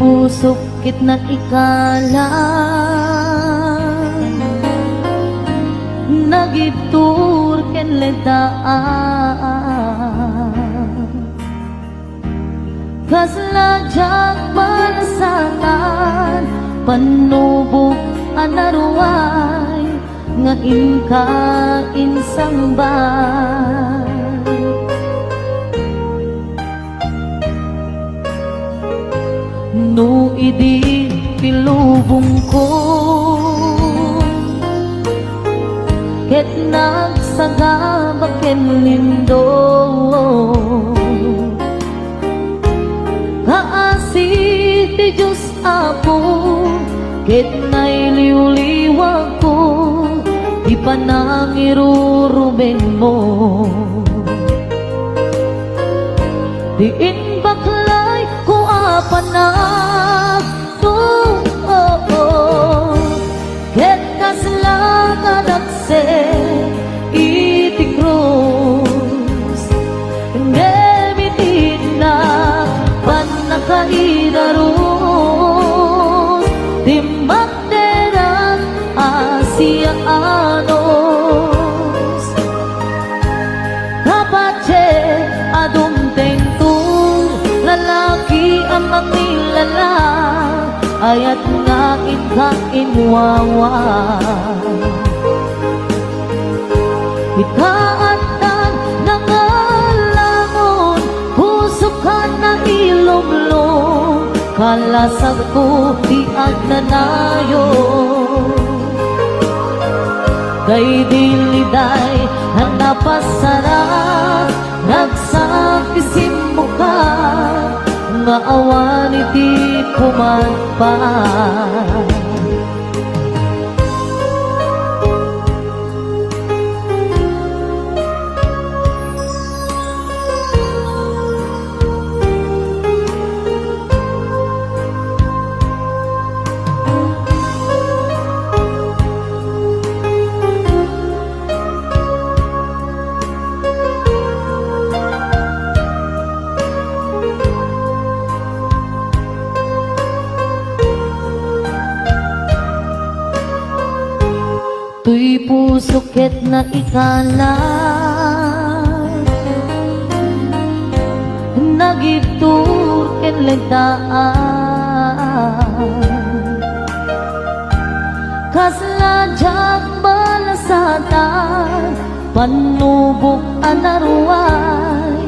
pusok kit na ikala nagitur ken ledaan kaslajak malasangan panubok anaruay nga inka insangban no idi pilubong ko ket nagsagabak ken lindo kaasi ti Diyos Apo ket nailiw-liwag ko di pa nangiruruben mo diin baklay ko apanag ket kaslakan akse iti krus nemitin na panakaidarus timbakderan Asianos kapache adumteng tu lalaki ang manilala ayat nga inwawa ikaatan nangalangon pusukan na ilumlong kalasag ko di agnanayo kay diliday hanapasara nagsakisim mo ka nga awan iti kumagpan tuy pusok ket na ikala nagitur ken ledaan kaslajak balasatan panubok anaruay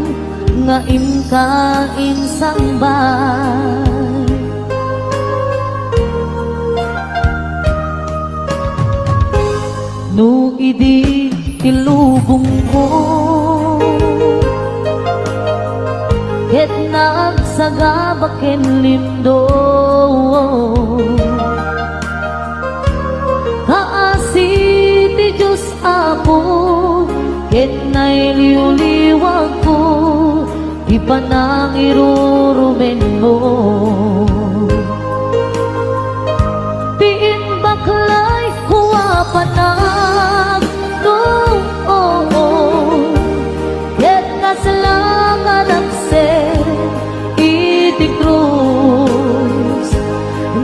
nga imka insangban no idi tilubong ko ket nagsagabak ken lindo kaasi ti Diyos Apo ket nailiw-liwag ko di pa nangirurumen mo tiin baklay kuwa panag ket kaslakan akse iti krus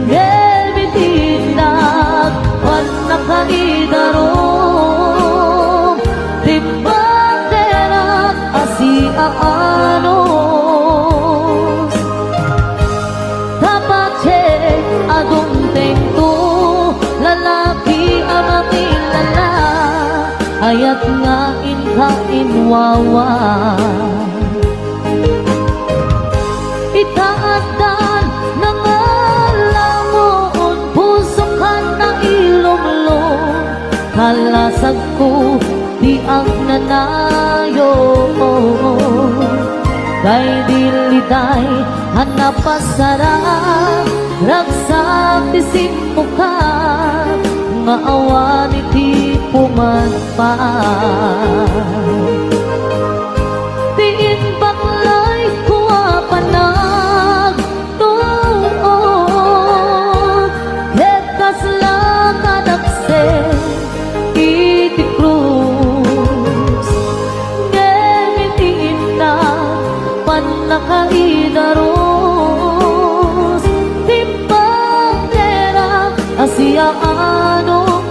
nemitinag panakaidarom tibanderak Asianos kapache adumteng tu lalaki ang amilala ayat nga inwawa itaatan nangalangon pusukan na ilumlong kalasag ko di ang nanayo kay diliday hanapasara ragsak tisim muka nga awan iti pumagpan tiin baklay kuwa panag ket kaslakan akse iti krus nemitin na panakaidaros manos.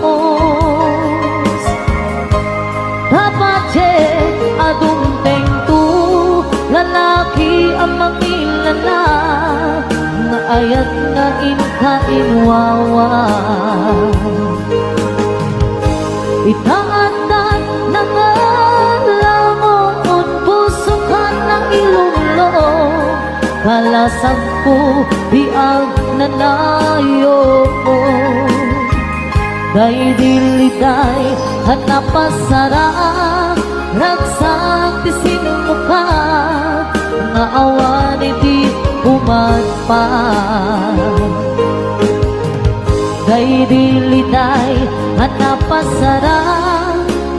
Dapat adunteng tu lalaki ang mangilala nga ayat nga inkainwawa. Itaatan na nga langon pusukan ng ilunglo kalasag ko biag nanayo. Day diliday hanapasara ragsak tisin muka nga awan iti umatpan. Day diliday hanapasara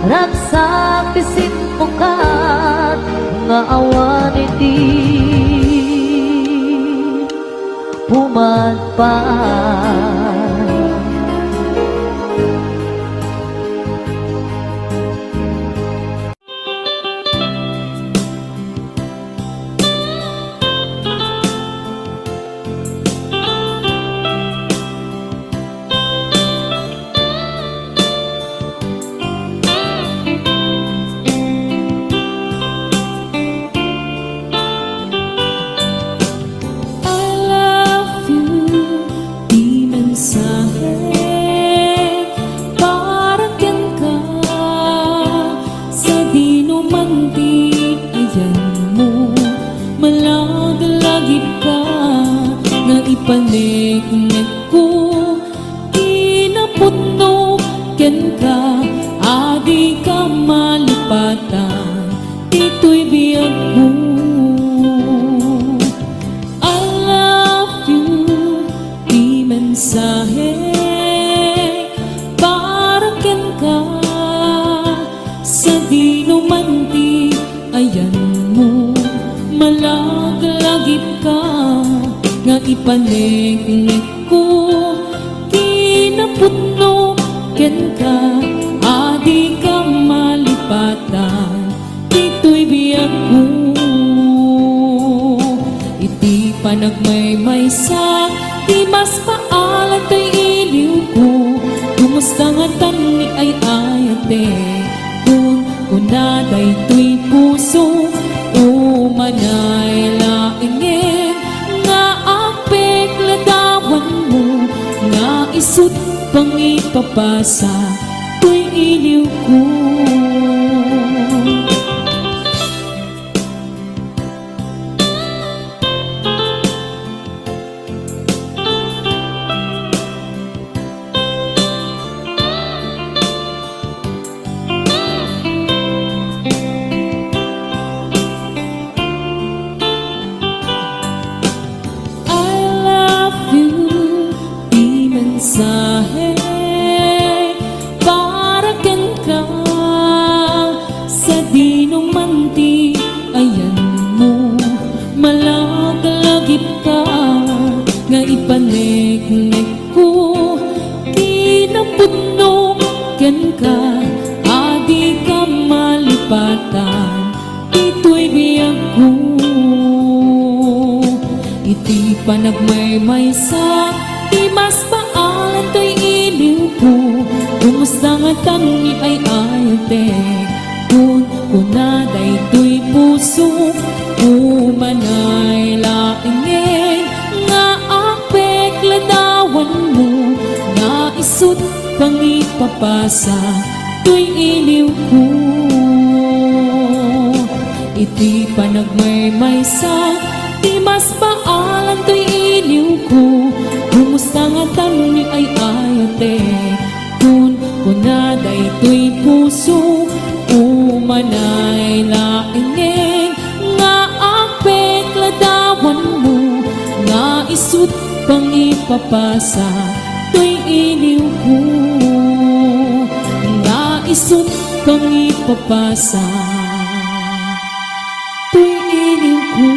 ragsak tisin muka nga awan iti umatpan. Ipanik-nik ko, kinaputno, ken ka, adi ka malipatan, ito'y biyag mo. I love you, di mensahe, para ken ka, sa di numanti, ayan mo, malaglagip ka, nga ipanik-nik ko, kinaputno, ken ka, adi ka malipatan, ito'y biyag ko. Iti panagmaymaysa, di mas paalan to'y iliw ko, kumusta nga tani ay ayate, kung kunaday to'y puso, o manay laingin, ladawan mo nga isut pang ipapasa to'y iliw ko. Mensahe para ken ka, sa di numanti, ayan mo, malagalagip ka, nga ipanik-nik ko, kinaputno, ken ka, adi ka malipatan, ito'y biyag ko. Iti panagmaymaysa, di mas paalan to'y iliw ko, kumusta nga tangi ay ayate, kung kunaday to'y puso, umanay laingin, nga apek ladawan mo, nga isut pang ipapasa to'y iliw ko. Iti panagmaymaysa, di mas paalan to'y iliw ko, kumusta nga tangi ay ayate, kung kunaday to'y puso, umanay laingin, nga apek ladawan mo, nga isut pang ipapasa to'y iliw ko, nga isut pang ipapasa to'y iliw ko.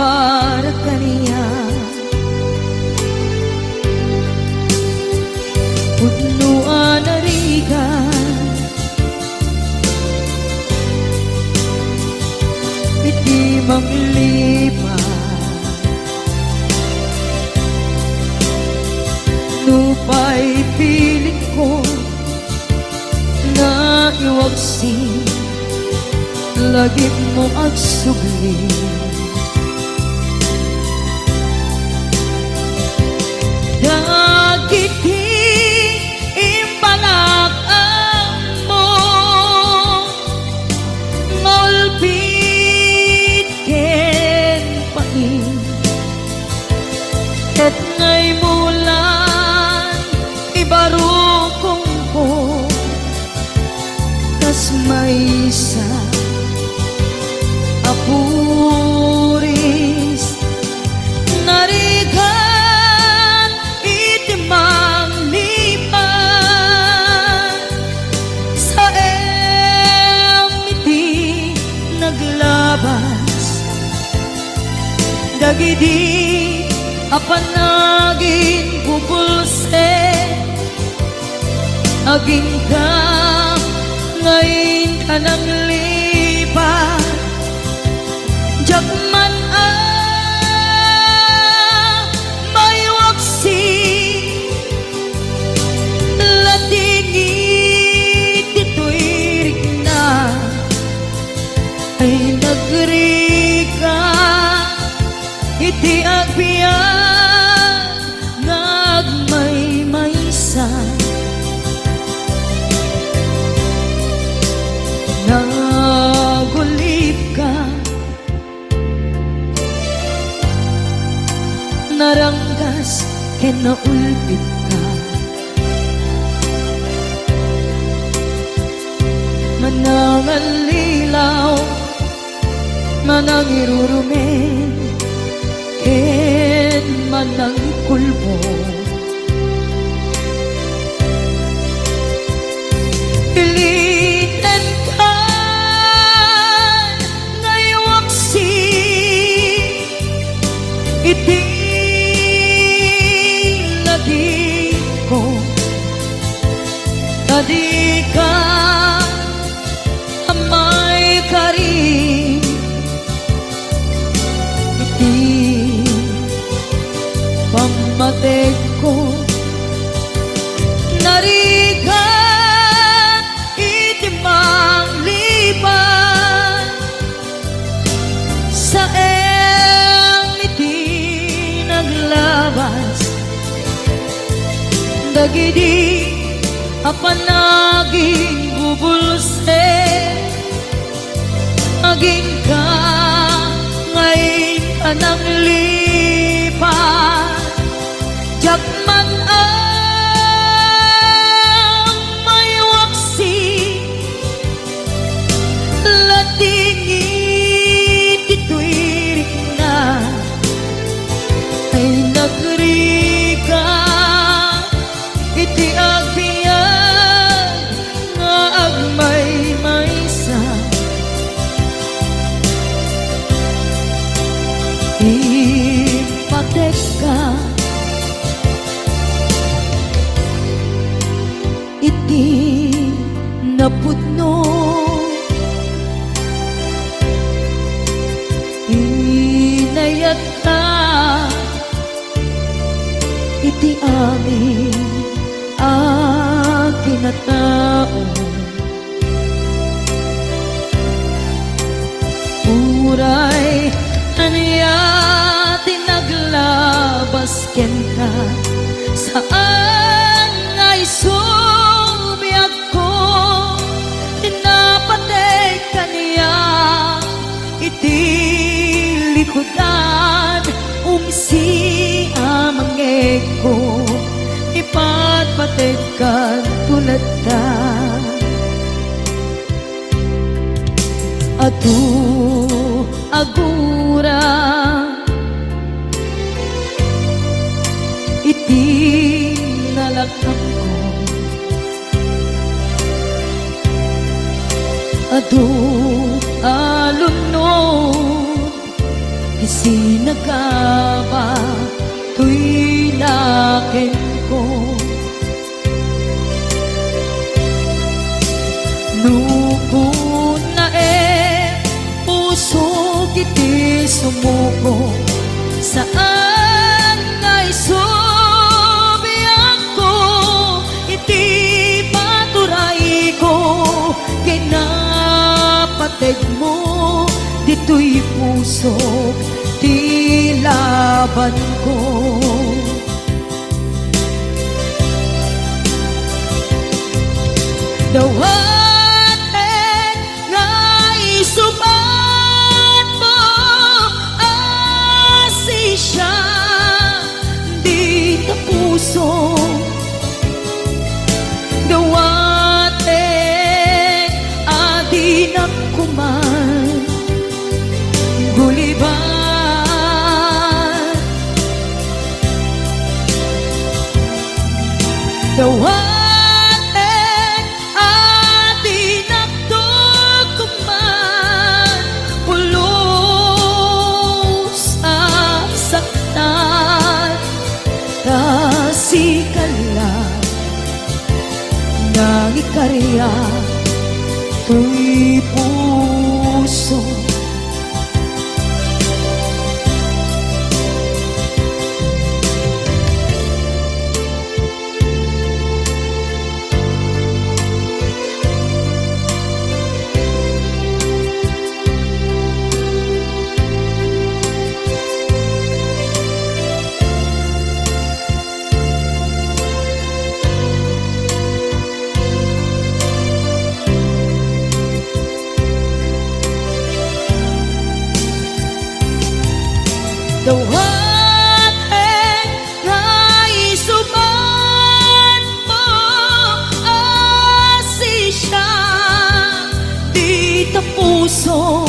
para kaniya. Punuan na rigan, iti manglipat, nupay pilit ko na iwagsin, lagi mo agsugli. Dagiti impalakang mo, ngolpit ken pain, ket ngay mulan ibarukong ko, kas maysa apuris narigan itimang lipan, sa iti naglabas, dagidi apanagin pupulse, aging ka ngayon ka nang lipat. Jakman may waksi, latingit ito'y rigna, ay nagrika iti agbiyan nagmaymaysa, nagulip ka, naranggas ken naulpit ka, manangalilaw, manangirurumen, ken manangkulbo. Pilitan ka ngaywaksi, iti ko tadi ka amay kari, iti pamatek ko narigan iti manglipan, sa iti naglabas, dagidi apanaging bubulse, aging ka ngayon ka nang lipat. Jakman may waksi, latingit ito'y rigna, ay nagrika iti agbiyan nga agmaymaysa, ipatek ka iti napudno, inayat ka iti amin kinatao, uray aniya tinaglabas ken ka, saan ay subiyag ko, tinapatay kaniya iti likodan, umsi amangeg ko, ipatpatekan tulad ta. Atu agura iti nalakam ko, adu alunod isin pagkaba tuy nakin ko nukun na puso kiti sumuko saan ngay subiyak ko iti paturay ko kinapatid mo dito'y puso ti laban ko dawaten nga isubat mo asisya di ta puso dawaten adi nakuman guliban dawaten adi nagtukuman pulos asaktan kasikala nangikarya tuy puso dawaten nga isuban mo asisya di ta puso